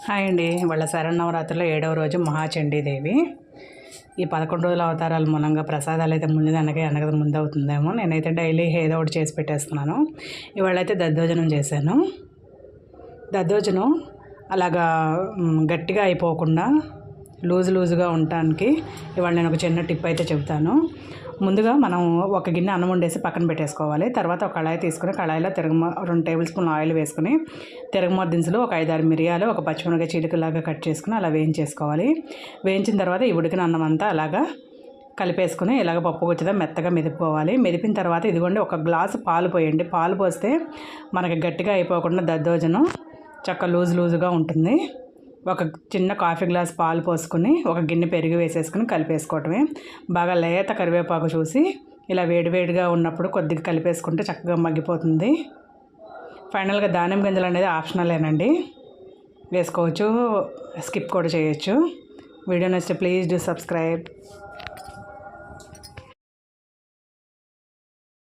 Hi అండి. వాళ్ళ శరన్నవరాత్రిలో 7వ రోజు మహాచండీదేవి. ఈ 11 రోజుల అవతారాలు మూలంగా ప్రసాదాలు అయితే ముందుగా అనగా ముందు అవుతుందేమో. నేనైతే డైలీ ఏదో ఒకటి చేసి పెట్టేస్తున్నాను. ఇవాళైతే దద్దోజనం చేశాను. దద్దోజనం అలాగా గట్టిగా అయిపోకుండా లూజుగా ఉండటానికి ఇవాళ నేను ఒక చిన్న టిప్ అయితే చెబుతాను. ముందుగా మనం ఒక గిన్నె అన్నం వండేసి పక్కన పెట్టేసుకోవాలి. తర్వాత ఒక కళాయి తీసుకుని కళాయిలో 2 టేబుల్ స్పూన్లు ఆయిల్ వేసుకుని తిరగమాత దినుసులు ఒక 5-6 మిరియాలు ఒక పచ్చిమిరపకాయ చీలికలాగా కట్ చేసుకుని అలా వేయించేసుకోవాలి. వేయించిన తర్వాత ఈ ఉడికిన అన్నం అంతా అలాగా కలిపేసుకుని ఇలాగ పప్పు గుచ్చిదా మెత్తగా మెదిపుకోవాలి. మెదిపిన తర్వాత ఇదిగోండి ఒక గ్లాసు పాలు పోయండి. పాలు పోస్తే మనకి గట్టిగా అయిపోకుండా దద్దోజనం చక్క లూజుగా ఉంటుంది. ఒక చిన్న కాఫీ గ్లాస్ పాలు పోసుకుని ఒక గిన్నె పెరుగు వేసేసుకుని కలిపేసుకోవటమే. బాగా లేత కరివేపాకు చూసి ఇలా వేడిగా ఉన్నప్పుడు కొద్దిగా కలిపేసుకుంటే చక్కగా మగ్గిపోతుంది. ఫైనల్గా దానిమ్మ గింజలు అనేది ఆప్షనలేనండి, వేసుకోవచ్చు, స్కిప్ కూడా చేయొచ్చు. వీడియో నచ్చితే ప్లీజ్ డూ సబ్స్క్రైబ్.